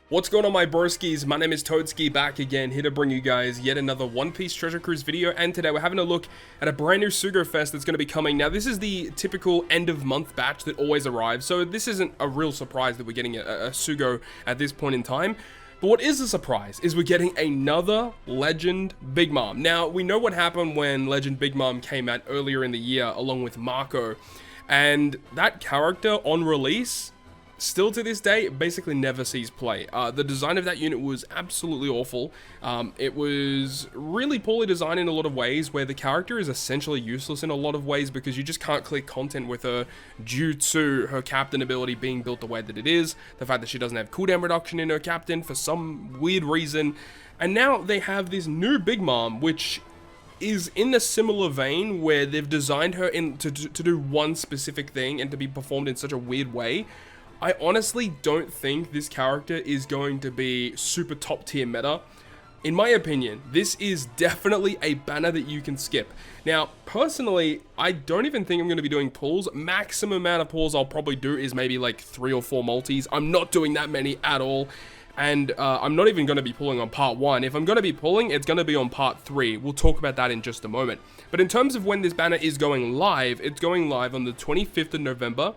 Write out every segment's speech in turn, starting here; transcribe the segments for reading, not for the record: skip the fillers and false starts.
What's going on, my broskiis? My name is Toadskii, back again, here to bring you guys yet another One Piece Treasure Cruise video, and today we're having a look at a brand new Sugo-Fest that's going to be coming. Now, this is the typical end-of-month batch that always arrives, so this isn't a real surprise that we're getting a Sugo at this point in time. But what is a surprise is we're getting another Legend Big Mom. Now, we know what happened when Legend Big Mom came out earlier in the year, along with Marco, and that character on release, still to this day, basically never sees play. The design of that unit was absolutely awful. It was really poorly designed in a lot of ways, where the character is essentially useless in a lot of ways because you just can't click content with her due to her captain ability being built the way that it is, the fact that she doesn't have cooldown reduction in her captain for some weird reason. And now they have this new Big Mom, which is in a similar vein, where they've designed her to do one specific thing and to be performed in such a weird way. I honestly don't think this character is going to be super top tier meta. In my opinion, this is definitely a banner that you can skip. Now, personally, I don't even think I'm going to be doing pulls. Maximum amount of pulls I'll probably do is maybe like 3 or 4 multis. I'm not doing that many at all. And I'm not even going to be pulling on part 1. If I'm going to be pulling, it's going to be on part 3. We'll talk about that in just a moment. But in terms of when this banner is going live, it's going live on the 25th of November.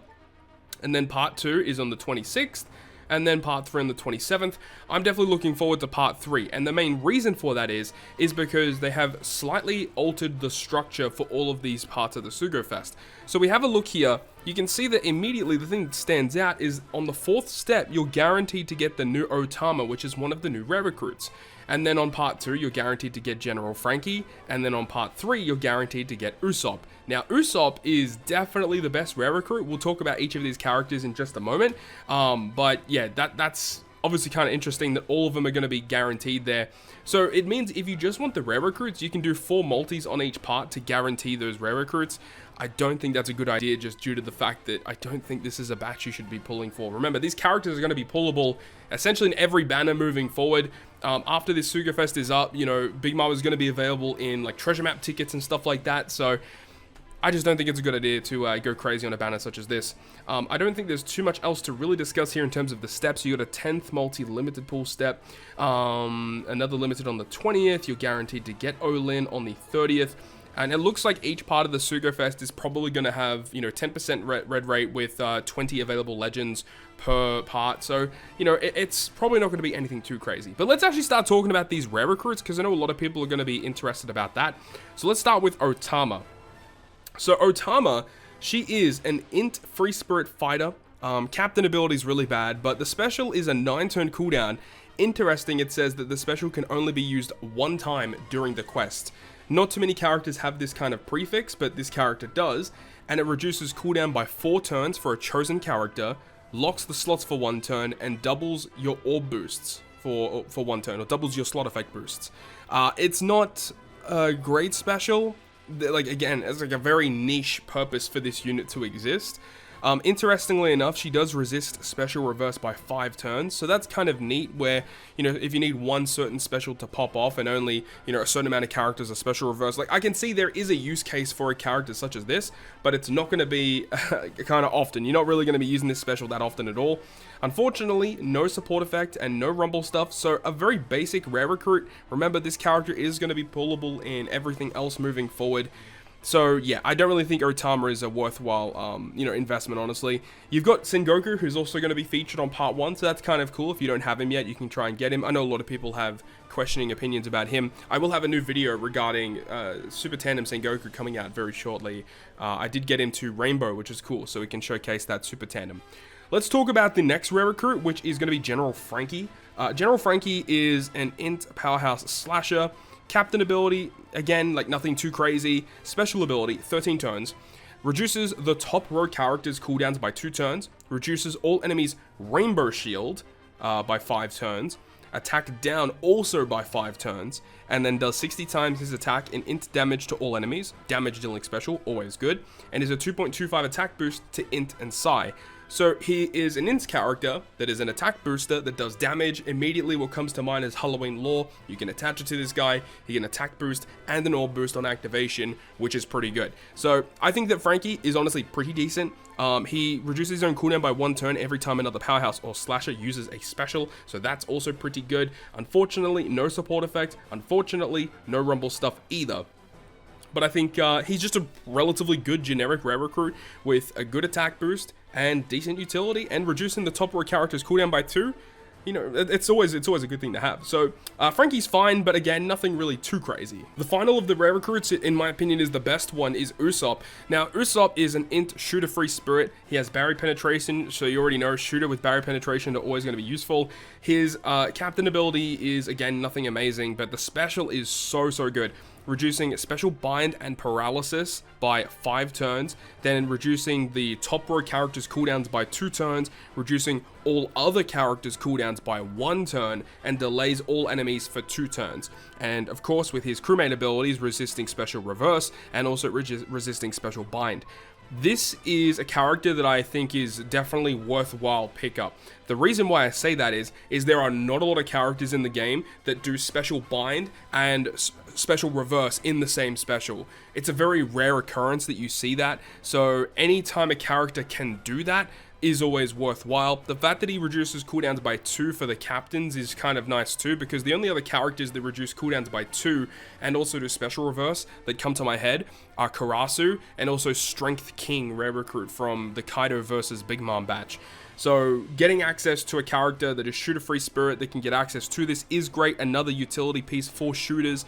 And then part 2 is on the 26th, and then part 3 on the 27th. I'm definitely looking forward to part 3, and the main reason for that is because they have slightly altered the structure for all of these parts of the Sugo-Fest. So we have a look here. You can see that immediately the thing that stands out is on the 4th step, you're guaranteed to get the new Otama, which is one of the new rare recruits. And then on part 2, you're guaranteed to get General Frankie. And then on part 3, you're guaranteed to get Usopp. Now, Usopp is definitely the best rare recruit. We'll talk about each of these characters in just a moment. But yeah, that's obviously kind of interesting that all of them are going to be guaranteed there. So it means if you just want the rare recruits, you can do 4 multis on each part to guarantee those rare recruits. I don't think that's a good idea, just due to the fact that I don't think this is a batch you should be pulling for. Remember, these characters are going to be pullable essentially in every banner moving forward. After this Sugo-Fest is up, you know, Big Mom is going to be available in like treasure map tickets and stuff like that. So I just don't think it's a good idea to go crazy on a banner such as this. I don't think there's too much else to really discuss here in terms of the steps. You got a 10th multi-limited pool step, another limited on the 20th. You're guaranteed to get Olin on the 30th. And it looks like each part of the Sugo-Fest is probably going to have, you know, 10% red rate with 20 available legends per part. So, you know, it's probably not going to be anything too crazy. But let's actually start talking about these rare recruits, because I know a lot of people are going to be interested about that. So let's start with Otama. So Otama, she is an int free spirit fighter. Captain ability is really bad, but the special is a 9-turn cooldown. Interesting, it says that the special can only be used 1 time during the quest. Not too many characters have this kind of prefix, but this character does, and it reduces cooldown by 4 turns for a chosen character, locks the slots for 1 turn, and doubles your orb boosts for 1 turn, or doubles your slot effect boosts. It's not a great special. Like, again, it's like a very niche purpose for this unit to exist. Interestingly enough, she does resist special reverse by 5 turns, so that's kind of neat, where, you know, if you need one certain special to pop off and only, you know, a certain amount of characters are special reverse, like, I can see there is a use case for a character such as this, but it's not going to be kind of often. You're not really going to be using this special that often at all. Unfortunately, no support effect and no rumble stuff, so a very basic rare recruit. Remember, this character is going to be pullable in everything else moving forward. So yeah, I don't really think Otama is a worthwhile, you know, investment, honestly. You've got Sengoku, who's also going to be featured on part 1, so that's kind of cool. If you don't have him yet, you can try and get him. I know a lot of people have questioning opinions about him. I will have a new video regarding Super Tandem Sengoku coming out very shortly. I did get him to Rainbow, which is cool, so we can showcase that Super Tandem. Let's talk about the next rare recruit, which is going to be General Frankie. General Frankie is an int powerhouse slasher. Captain ability, again, like nothing too crazy. Special ability, 13 turns. Reduces the top row characters' cooldowns by 2 turns. Reduces all enemies' rainbow shield by 5 turns. Attack down also by 5 turns. And then does 60 times his attack in int damage to all enemies. Damage dealing special, always good. And is a 2.25 attack boost to int and psi. So he is an int character that is an attack booster that does damage. Immediately what comes to mind is Halloween lore. You can attach it to this guy. He can attack boost and an orb boost on activation, which is pretty good. So I think that Frankie is honestly pretty decent. He reduces his own cooldown by 1 turn every time another powerhouse or slasher uses a special, so that's also pretty good. Unfortunately, no support effect. Unfortunately, no rumble stuff either. But I think he's just a relatively good generic rare recruit with a good attack boost and decent utility, and reducing the top row character's cooldown by 2. You know, it's always a good thing to have. So Frankie's fine, but again, nothing really too crazy. The final of the rare recruits, in my opinion, is the best one, is Usopp. Now, Usopp is an int shooter-free spirit. He has barrier penetration, so you already know shooter with barrier penetration are always going to be useful. His captain ability is, again, nothing amazing, but the special is so good. Reducing special bind and paralysis by 5 turns, then reducing the top row characters' cooldowns by 2 turns, reducing all other characters' cooldowns by 1 turn, and delays all enemies for 2 turns. And of course, with his crewmate abilities, resisting special reverse, and also resisting special bind. This is a character that I think is definitely worthwhile pickup. The reason why I say that is there are not a lot of characters in the game that do special bind and special reverse in the same special. It's a very rare occurrence that you see that, so anytime a character can do that is always worthwhile. The fact that he reduces cooldowns by 2 for the captains is kind of nice too, because the only other characters that reduce cooldowns by 2 and also do special reverse that come to my head are Karasu and also Strength King rare recruit from the Kaido versus Big Mom batch. So getting access to a character that is shooter-free spirit that can get access to this is great. Another utility piece for shooters.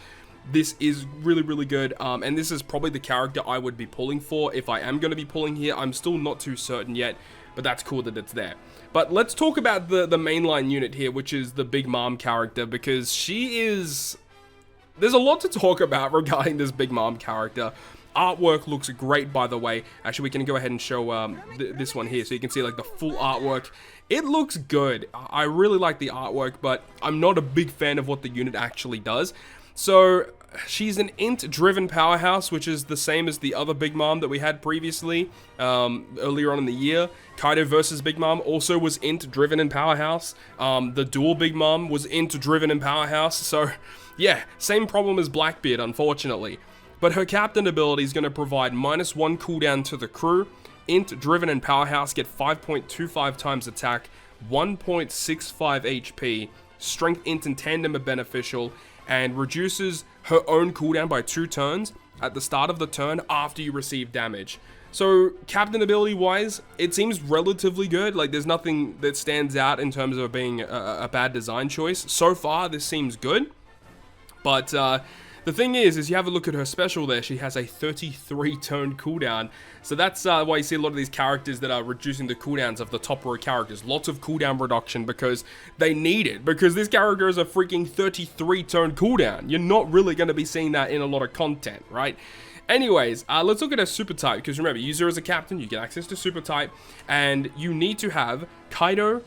This is really good, and this is probably the character I would be pulling for if I am going to be pulling here. I'm still not too certain yet, but that's cool that it's there. But let's talk about the mainline unit here, which is the Big Mom character, because she is... There's a lot to talk about regarding this Big Mom character. Artwork looks great, by the way. Actually, we can go ahead and show this one here, so you can see like the full artwork. It looks good. I really like the artwork, but I'm not a big fan of what the unit actually does. So she's an int-driven powerhouse, which is the same as the other Big Mom that we had previously, earlier on in the year. Kaido versus Big Mom also was int-driven in powerhouse. The dual Big Mom was int-driven in powerhouse. So, yeah, same problem as Blackbeard, unfortunately. But her captain ability is going to provide -1 cooldown to the crew. Int-driven in powerhouse get 5.25 times attack, 1.65 HP. Strength, int, and tandem are beneficial, and reduces her own cooldown by 2 turns at the start of the turn after you receive damage. So captain ability wise, it seems relatively good. Like there's nothing that stands out in terms of being a bad design choice. So far this seems good, but the thing is you have a look at her special there, she has a 33 turn cooldown. So that's why you see a lot of these characters that are reducing the cooldowns of the top row characters. Lots of cooldown reduction because they need it. Because this character is a freaking 33 turn cooldown. You're not really going to be seeing that in a lot of content, right? Anyways, let's look at her super type. Because remember, use her as a captain, you get access to super type. And you need to have Kaido,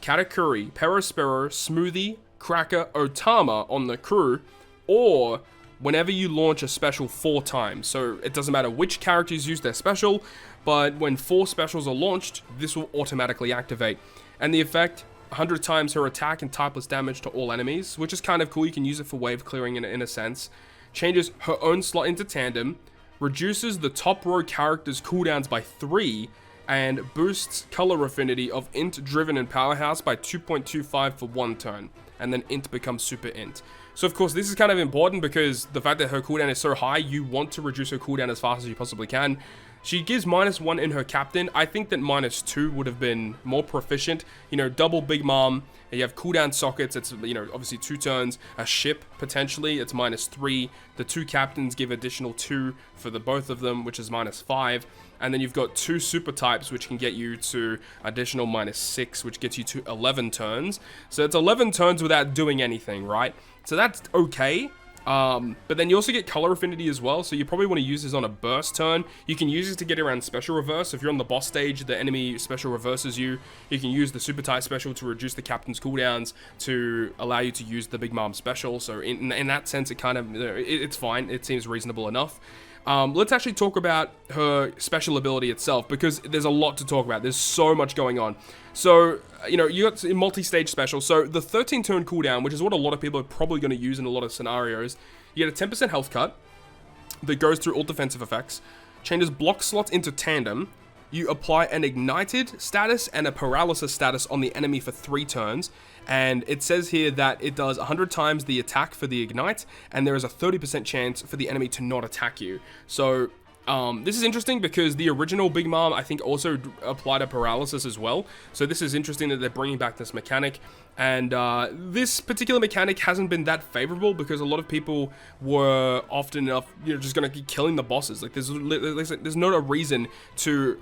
Katakuri, Perospero, Smoothie, Cracker, Otama on the crew. Or whenever you launch a special 4 times. So it doesn't matter which characters use their special, but when 4 specials are launched, this will automatically activate. And the effect, 100 times her attack and typeless damage to all enemies, which is kind of cool. You can use it for wave clearing in a sense. Changes her own slot into tandem, reduces the top row characters' cooldowns by 3, and boosts color affinity of int driven in powerhouse by 2.25 for 1 turn. And then int becomes super int. So of course this is kind of important because the fact that her cooldown is so high, you want to reduce her cooldown as fast as you possibly can. She gives -1 in her captain. I think that -2 would have been more proficient. You know, double Big Mom, you have cooldown sockets, it's, you know, obviously 2 turns. A ship, potentially, it's -3. The 2 captains give additional 2 for the both of them, which is -5. And then you've got 2 super types, which can get you to additional -6, which gets you to 11 turns. So it's 11 turns without doing anything, right? So that's okay. But then you also get color affinity as well, so you probably want to use this on a burst turn. You can use this to get around special reverse. If you're on the boss stage, the enemy special reverses you. You can use the super type special to reduce the captain's cooldowns to allow you to use the Big Mom special. So in that sense, it kind of, it's fine. It seems reasonable enough. Let's actually talk about her special ability itself, because there's a lot to talk about. There's so much going on. So, you know, you got multi-stage special. So the 13 turn cooldown, which is what a lot of people are probably going to use in a lot of scenarios, you get a 10% health cut that goes through all defensive effects, changes block slots into tandem, you apply an ignited status and a paralysis status on the enemy for 3 turns. And it says here that it does 100 times the attack for the ignite, and there is a 30% chance for the enemy to not attack you. So this is interesting because the original Big Mom, I think, also applied a paralysis as well. So this is interesting that they're bringing back this mechanic. And this particular mechanic hasn't been that favorable because a lot of people were often enough, just going to keep killing the bosses. Like, there's not a reason to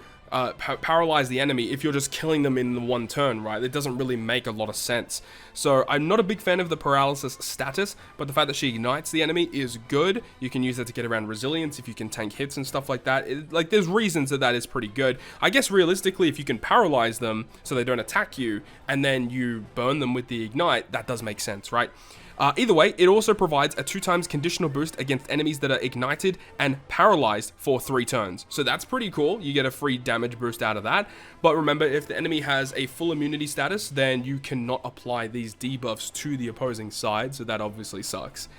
paralyze the enemy if you're just killing them in the one turn, right? It doesn't really make a lot of sense. So I'm not a big fan of the paralysis status, but the fact that she ignites the enemy is good. You can use that to get around resilience if you can tank hits and stuff like that. There's reasons that is pretty good. I guess realistically, if you can paralyze them so they don't attack you and then you burn them with the ignite, that does make sense, right? Either way, it also provides a 2 times conditional boost against enemies that are ignited and paralyzed for 3 turns. So that's pretty cool. You get a free damage boost out of that. But remember, if the enemy has a full immunity status, then you cannot apply these debuffs to the opposing side. So that obviously sucks.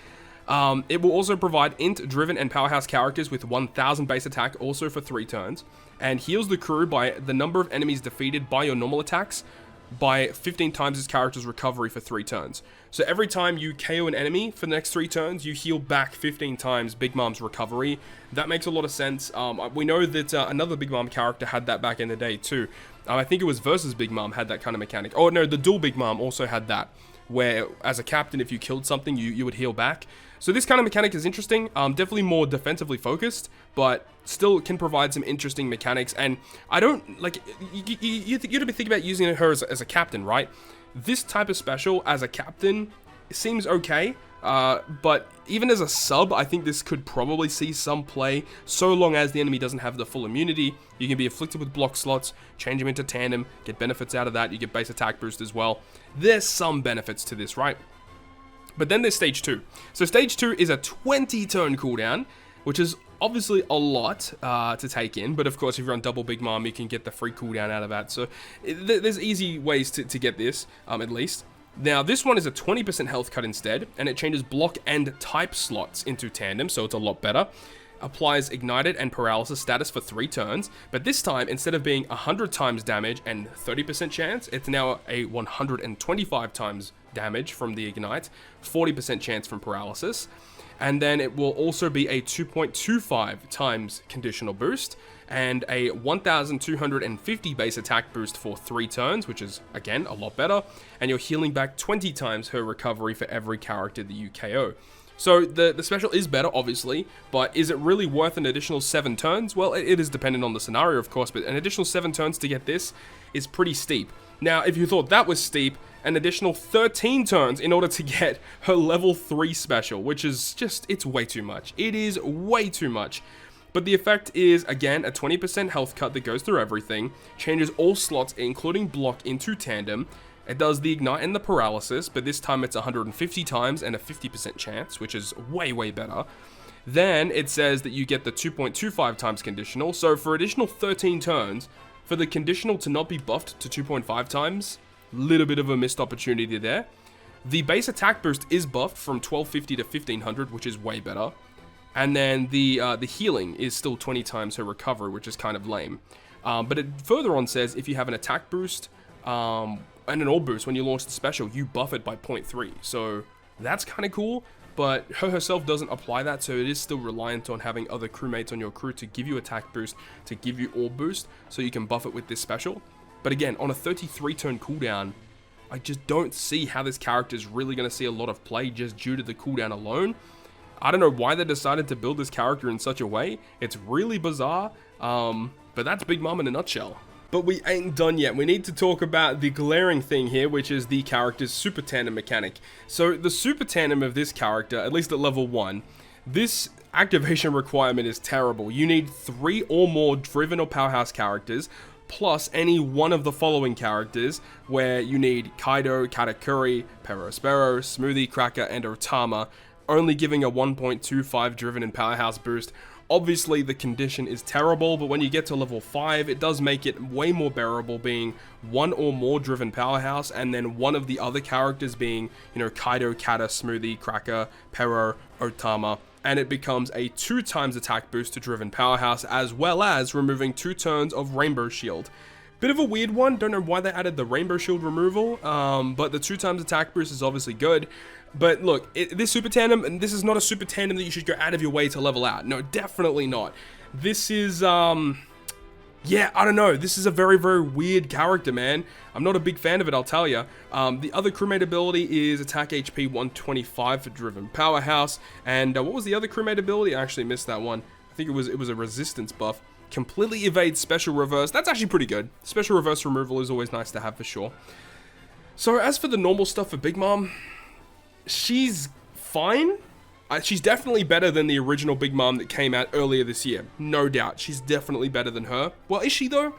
It will also provide int, driven, and powerhouse characters with 1000 base attack also for 3 turns. And heals the crew by the number of enemies defeated by your normal attacks by 15 times its character's recovery for 3 turns. So every time you KO an enemy for the next 3 turns, you heal back 15 times Big Mom's recovery. That makes a lot of sense. We know that another Big Mom character had that back in the day too. I think it was Versus Big Mom had that kind of mechanic. Oh no, the Dual Big Mom also had that, where as a captain, if you killed something, you would heal back. So this kind of mechanic is interesting, definitely more defensively focused, but still can provide some interesting mechanics. And I don't, like, you got to be thinking about using her as a captain, right? This type of special as a captain seems okay, but even as a sub, I think this could probably see some play, so long as the enemy doesn't have the full immunity. You can be afflicted with block slots, change them into tandem, get benefits out of that, you get base attack boost as well. There's some benefits to this, right? But then there's stage 2. So stage 2 is a 20 turn cooldown, which is obviously a lot to take in. But of course, if you're on double Big Mom, you can get the free cooldown out of that. So there's easy ways to get this, at least. Now, this one is a 20% health cut instead, and it changes block and type slots into tandem, so it's a lot better. Applies ignited and paralysis status for 3 turns, but this time, instead of being 100 times damage and 30% chance, it's now a 125 times damage from the ignite, 40% chance from paralysis, and then it will also be a 2.25 times conditional boost, and a 1250 base attack boost for 3 turns, which is, again, a lot better, and you're healing back 20 times her recovery for every character that you KO. So the special is better, obviously, but is it really worth an additional 7 turns? Well, it is dependent on the scenario, of course, but an additional 7 turns to get this is pretty steep. Now, if you thought that was steep, an additional 13 turns in order to get her level 3 special, which is just, it's way too much. It is way too much. But the effect is, again, a 20% health cut that goes through everything, changes all slots, including block, into tandem. It does the ignite and the paralysis, but this time it's 150 times and a 50% chance, which is way, way better. Then it says that you get the 2.25 times conditional, so for additional 13 turns, for the conditional to not be buffed to 2.5 times, little bit of a missed opportunity there. The base attack boost is buffed from 1250 to 1500, which is way better. And then the healing is still 20 times her recovery, which is kind of lame. But it further on says if you have an attack boost, and an orb boost when you launch the special, you buff it by 0.3. So that's kind of cool, but her herself doesn't apply that, so it is still reliant on having other crewmates on your crew to give you attack boost, to give you orb boost, so you can buff it with this special. But again, on a 33 turn cooldown, I just don't see how this character is really going to see a lot of play just due to the cooldown alone. I don't know why they decided to build this character in such a way. It's really bizarre, but that's Big Mom in a nutshell. But we ain't done yet. We need to talk about the glaring thing here, which is the character's super tandem mechanic. So the super tandem of this character, at least at level 1, this activation requirement is terrible. You need 3 or more driven or powerhouse characters, plus any one of the following characters, where you need Kaido, Katakuri, Perospero, Smoothie, Cracker, and Otama, only giving a 1.25 driven and powerhouse boost. Obviously, the condition is terrible, but when you get to level 5, it does make it way more bearable, being 1 or more driven powerhouse, and then one of the other characters being, Kaido, Kata, Smoothie, Cracker, Pero, Otama, and it becomes a 2 times attack boost to Driven Powerhouse, as well as removing 2 turns of Rainbow Shield. Bit of a weird one, don't know why they added the Rainbow Shield removal, but the 2 times attack boost is obviously good. But look, this super tandem, and this is not a super tandem that you should go out of your way to level out. No, definitely not. This is, yeah, I don't know. This is a very, very weird character, man. I'm not a big fan of it, I'll tell you. The other crewmate ability is attack HP 125 for Driven Powerhouse. And what was the other crewmate ability? I actually missed that one. I think it was a resistance buff. Completely evades special reverse. That's actually pretty good. Special reverse removal is always nice to have for sure. So as for the normal stuff for Big Mom, she's fine. She's definitely better than the original Big Mom that came out earlier this year. No doubt. She's definitely better than her. Well, is she though?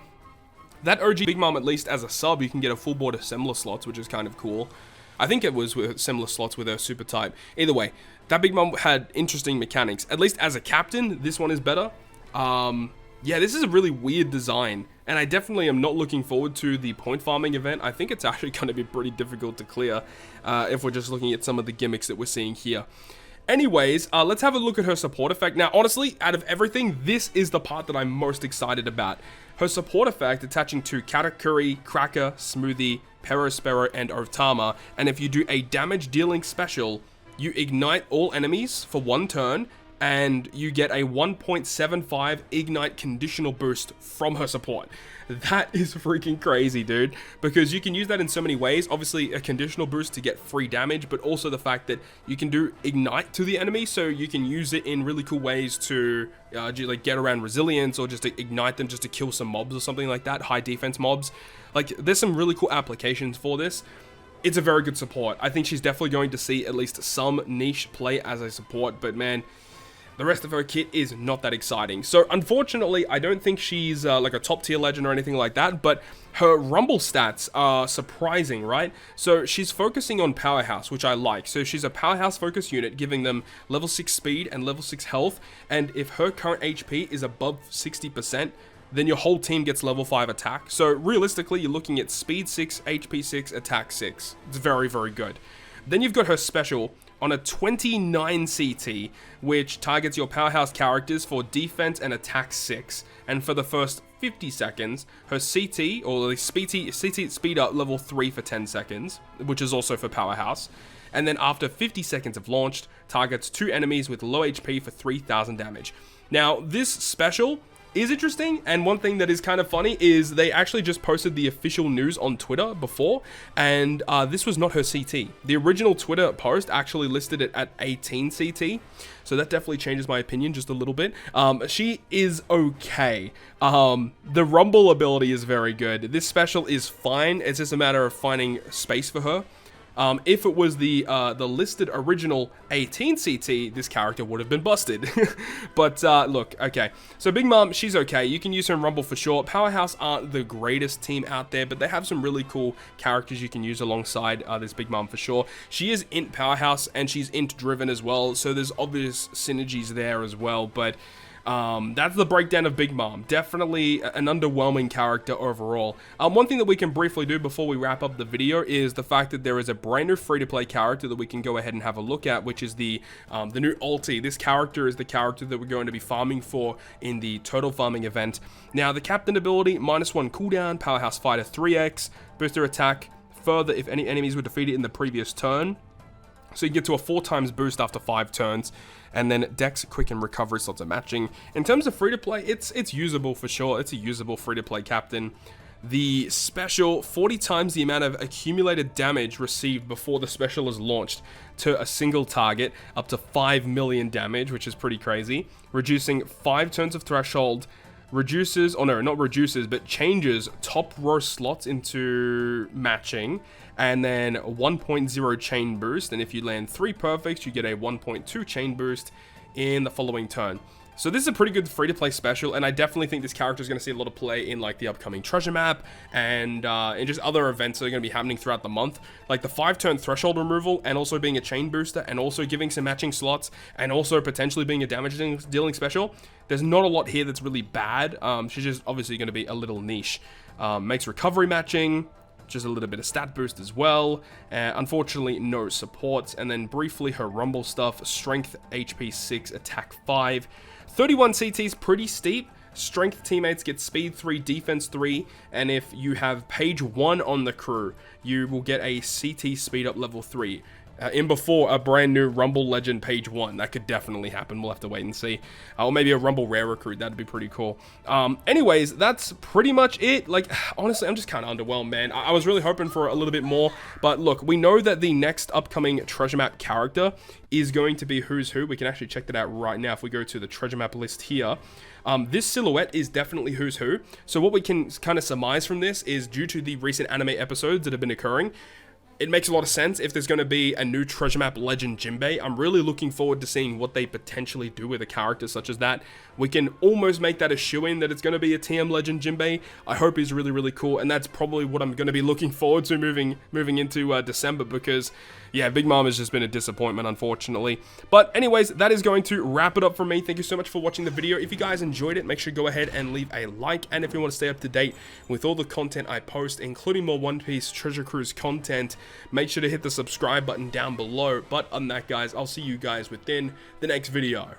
That OG Big Mom, at least as a sub, you can get a full board assembler slots, which is kind of cool. I think it was with similar slots with her super type. Either way, that Big Mom had interesting mechanics. At least as a captain, this one is better. Yeah, this is a really weird design, and I definitely am not looking forward to the point farming event. I think it's actually going to be pretty difficult to clear if we're just looking at some of the gimmicks that we're seeing here. Anyways, let's have a look at her support effect. Now, honestly, out of everything, this is the part that I'm most excited about. Her support effect attaching to Katakuri, Cracker, Smoothie, Perospero, and Otama, and if you do a damage dealing special, you ignite all enemies for 1 turn, and you get a 1.75 ignite conditional boost from her support. That is freaking crazy, dude, because you can use that in so many ways. Obviously a conditional boost to get free damage, but also the fact that you can do ignite to the enemy, so you can use it in really cool ways to like get around resilience, or just to ignite them just to kill some mobs or something like that, high defense mobs. Like, there's some really cool applications for this. It's a very good support. I think she's definitely going to see at least some niche play as a support, but man, the rest of her kit is not that exciting. So unfortunately, I don't think she's like a top tier legend or anything like that, but her rumble stats are surprising, right? So she's focusing on powerhouse, which I like. So she's a powerhouse focus unit, giving them level 6 speed and level 6 health. And if her current HP is above 60%, then your whole team gets level 5 attack. So realistically, you're looking at speed 6, HP 6, attack 6. It's very, very good. Then you've got her special on a 29 CT, which targets your powerhouse characters for defense and attack 6. And for the first 50 seconds, her CT, or the CT speed up level 3 for 10 seconds, which is also for powerhouse. And then after 50 seconds of launched, targets 2 enemies with low HP for 3000 damage. Now, this special is interesting, and one thing that is kind of funny is they actually just posted the official news on Twitter before, and this was not her CT. The original Twitter post actually listed it at 18 CT, so that definitely changes my opinion just a little bit. She is okay. The rumble ability is very good. This special is fine. It's just a matter of finding space for her. If it was the listed original 18 CT, this character would have been busted. But look, okay. So Big Mom, she's okay. You can use her in Rumble for sure. Powerhouse aren't the greatest team out there, but they have some really cool characters you can use alongside this Big Mom for sure. She is int Powerhouse, and she's int driven as well, so there's obvious synergies there as well, but that's the breakdown of Big Mom. Definitely an underwhelming character overall. One thing that we can briefly do before we wrap up the video is the fact that there is a brand new free-to-play character that we can go ahead and have a look at, which is the new ulti. This character is the character that we're going to be farming for in the total farming event. Now, the captain ability, -1 cooldown, powerhouse fighter 3x, booster attack further if any enemies were defeated in the previous turn. So you get to a 4 times boost after 5 turns, and then Dex, Quick, and Recovery slots are matching. In terms of free-to-play, it's usable for sure. It's a usable free-to-play captain. The special, 40 times the amount of accumulated damage received before the special is launched to a single target, up to 5 million damage, which is pretty crazy. Reducing 5 turns of threshold, reduces, oh no, not reduces, but changes top row slots into matching, and then 1.0 chain boost, and if you land 3 perfects, you get a 1.2 chain boost in the following turn. So this is a pretty good free-to-play special, and I definitely think this character is going to see a lot of play in like the upcoming treasure map and just other events that are going to be happening throughout the month. Like the 5-turn threshold removal, and also being a chain booster, and also giving some matching slots, and also potentially being a damage dealing special. There's not a lot here that's really bad. She's just obviously going to be a little niche. Makes recovery matching. just a little bit of stat boost as well. Unfortunately, no supports. And then briefly her rumble stuff, strength, HP 6, attack 5. 31 CT is pretty steep. Strength teammates get speed 3, defense 3, and if you have page 1 on the crew, you will get a CT speed up level 3. In before a brand new Rumble Legend page 1. That could definitely happen. We'll have to wait and see. Or maybe a Rumble Rare recruit. That'd be pretty cool. Anyways, that's pretty much it. Like, honestly, I'm just kind of underwhelmed, man. I was really hoping for a little bit more. But look, we know that the next upcoming treasure map character is going to be Who's Who. We can actually check that out right now if we go to the treasure map list here. This silhouette is definitely Who's Who. So what we can kind of surmise from this is due to the recent anime episodes that have been occurring, it makes a lot of sense if there's going to be a new treasure map legend Jinbei. I'm really looking forward to seeing what they potentially do with a character such as that. We can almost make that a shoo-in that it's going to be a TM legend Jinbei. I hope he's really, really cool, and that's probably what I'm going to be looking forward to moving into December, because yeah, Big Mom has just been a disappointment, unfortunately. But anyways, that is going to wrap it up for me. Thank you so much for watching the video. If you guys enjoyed it, make sure to go ahead and leave a like. And if you want to stay up to date with all the content I post, including more One Piece Treasure Cruise content, make sure to hit the subscribe button down below. But other than that, guys, I'll see you guys within the next video.